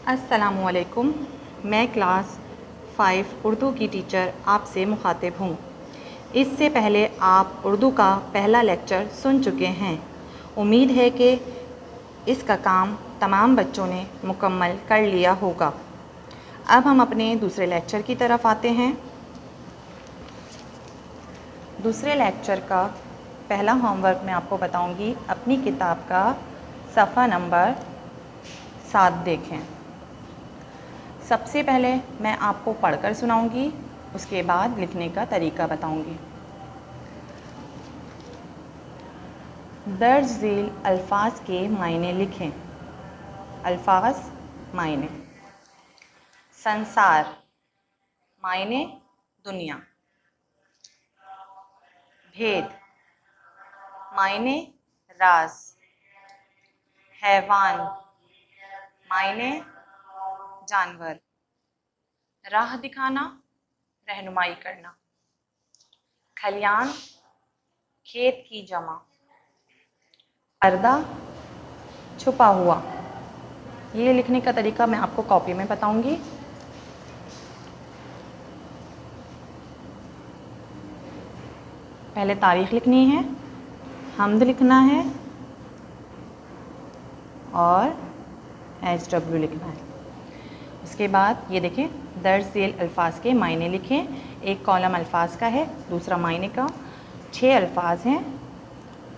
अस्सलामुअलैकुम। मैं क्लास 5 उर्दू की टीचर आपसे मुखातिब हूँ। इससे पहले आप उर्दू का पहला लेक्चर सुन चुके हैं। उम्मीद है कि इसका काम तमाम बच्चों ने मुकम्मल कर लिया होगा। अब हम अपने दूसरे लेक्चर की तरफ आते हैं। दूसरे लेक्चर का पहला होमवर्क मैं आपको बताऊंगी। अपनी किताब का सफ़ा नंबर 7 देखें। सबसे पहले मैं आपको पढ़कर सुनाऊंगी, उसके बाद लिखने का तरीका बताऊंगी। दर्ज झील अल्फाज के मायने लिखें। अल्फाज मायने। संसार मायने दुनिया। भेद मायने राज। हैवान मायने जानवर। राह दिखाना रहनुमाई करना। खलियान खेत की जमा। पर्दा छुपा हुआ। ये लिखने का तरीका मैं आपको कॉपी में बताऊंगी। पहले तारीख लिखनी है, हम्द लिखना है और HW लिखना है। उसके बाद ये देखें, दर्ज झेल अल्फाज के मायने लिखें। एक कॉलम अल्फाज का है, दूसरा मायने का। 6 अल्फाज हैं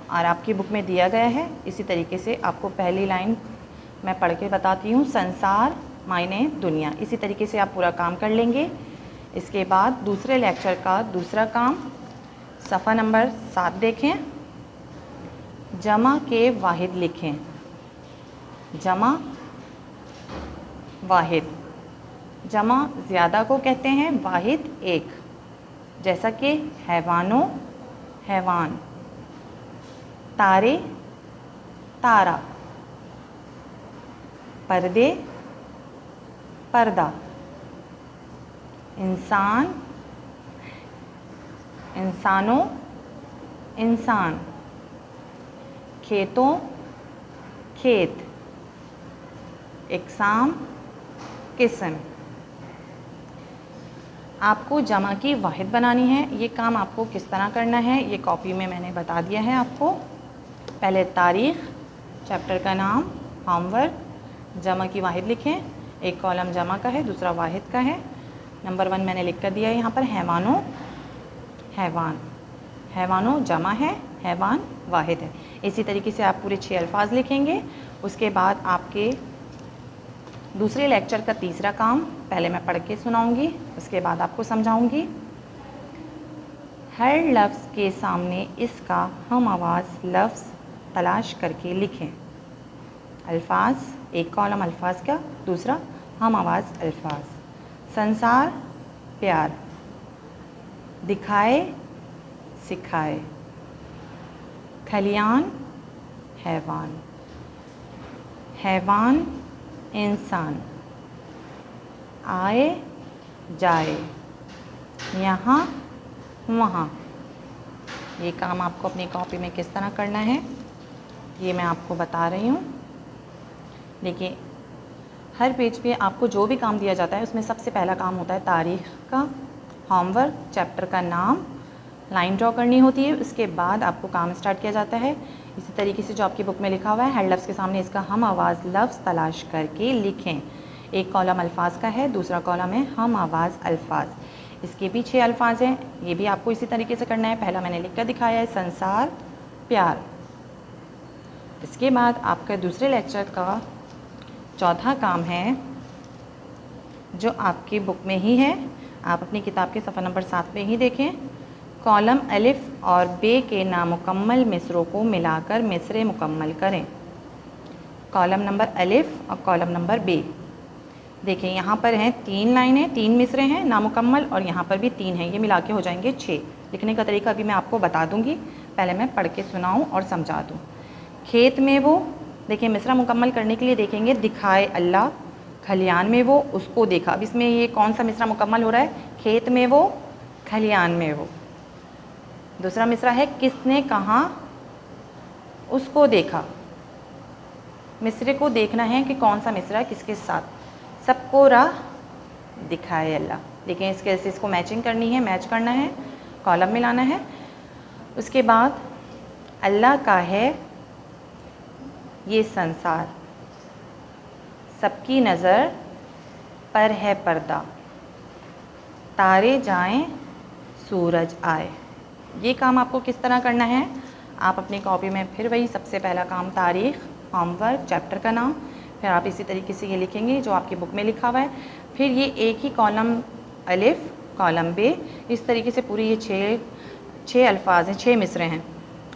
और आपकी बुक में दिया गया है। इसी तरीके से आपको पहली लाइन मैं पढ़ के बताती हूँ। संसार मायने दुनिया। इसी तरीके से आप पूरा काम कर लेंगे। इसके बाद दूसरे लेक्चर का दूसरा काम, सफ़ा नंबर 7 देखें। जमा के वाहिद लिखें। जमा वाहिद। जमा ज़्यादा को कहते हैं, वाहिद एक। जैसा कि हैवानों हैवान, तारे तारा, पर्दे पर्दा, इंसान इंसानों इंसान, खेतों खेत, इकसाम किस्म। आपको जमा की वाहिद बनानी है। ये काम आपको किस तरह करना है ये कॉपी में मैंने बता दिया है आपको। पहले तारीख़, चैप्टर का नाम, होमवर्क, जमा की वाहिद लिखें। एक कॉलम जमा का है, दूसरा वाहिद का है। नंबर 1 मैंने लिख कर दिया है यहाँ पर। हैवानों हैवान। हैवानों जमा है, हैवान वाहिद है। इसी तरीके से आप पूरे 6 अल्फाज लिखेंगे। उसके बाद आपके दूसरे लेक्चर का तीसरा काम पहले मैं पढ़ के सुनाऊंगी, उसके बाद आपको समझाऊंगी। हर लफ्ज़ के सामने इसका हम आवाज़ लफ्ज़ तलाश करके लिखें। अल्फाज, एक कॉलम अल्फाज का, दूसरा हम आवाज़ अल्फाज। संसार प्यार, दिखाए सिखाए, खलियान हैवान, हैवान इंसान, आए जाए, यहाँ वहाँ। ये काम आपको अपनी कॉपी में किस तरह करना है ये मैं आपको बता रही हूँ। देखिए, हर पेज पे आपको जो भी काम दिया जाता है उसमें सबसे पहला काम होता है तारीख़ का। होमवर्क, चैप्टर का नाम, लाइन ड्रॉ करनी होती है। उसके बाद आपको काम स्टार्ट किया जाता है। इसी तरीके से जो आपकी बुक में लिखा हुआ है, हर लफ्ज़ के सामने इसका हम आवाज़ लफ्ज़ तलाश करके लिखें। एक कॉलम अल्फाज का है, दूसरा कॉलम है हम आवाज़ अल्फाज। इसके भी 6 अल्फाज हैं, ये भी आपको इसी तरीके से करना है। पहला मैंने लिख कर दिखाया है, संसार प्यार। इसके बाद आपका दूसरे लेक्चर का चौथा काम है, जो आपकी बुक में ही है। आप अपनी किताब के सफ़ा नंबर 7 में ही देखें। कॉलम अलिफ और बे के नामुकम्मल मिसरों को मिलाकर मिसरे मुकम्मल करें। कॉलम नंबर अलिफ और कॉलम नंबर बे। देखें, यहाँ पर हैं 3 लाइनें, 3 मिसरे हैं नामुकम्मल, और यहाँ पर भी 3 हैं। ये मिला के हो जाएंगे 6। लिखने का तरीका अभी मैं आपको बता दूँगी, पहले मैं पढ़ के सुनाऊँ और समझा दूँ। खेत में वो, देखिए मिसरा मुकम्मल करने के लिए देखेंगे, दिखाए अल्लाह, खलियान में वो, उसको देखा। अब इसमें ये कौन सा मिसरा मुकम्मल हो रहा है? खेत में वो, खलियान में वो। दूसरा मिसरा है, किसने कहा उसको देखा। मिसरे को देखना है कि कौन सा मिसरा है किसके साथ। सबको राह दिखाए अल्लाह। लेकिन इसके से इसको मैचिंग करनी है, मैच करना है, कॉलम में लाना है। उसके बाद अल्लाह का है ये संसार, सबकी नज़र पर है पर्दा, तारे जाएं सूरज आए। ये काम आपको किस तरह करना है? आप अपनी कॉपी में फिर वही सबसे पहला काम तारीख़, होमवर्क, चैप्टर का नाम, फिर आप इसी तरीके से ये लिखेंगे जो आपकी बुक में लिखा हुआ है। फिर ये एक ही कॉलम अलिफ, कॉलम बे, इस तरीके से पूरी ये छः अल्फाज हैं, 6 मिसरे हैं।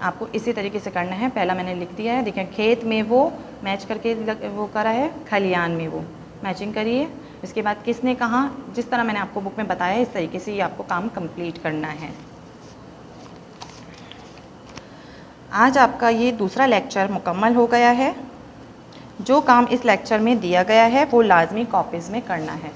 आपको इसी तरीके से करना है। पहला मैंने लिख दिया है, देखिए खेत में वो मैच करके वो करा है, खलियान में वो मैचिंग करिए। इसके बाद किसने कहा, जिस तरह मैंने आपको बुक में बताया इस तरीके से ये आपको काम कंप्लीट करना है। आज आपका ये दूसरा लेक्चर मुकम्मल हो गया है। जो काम इस लेक्चर में दिया गया है वो लाजमी कॉपीज़ में करना है।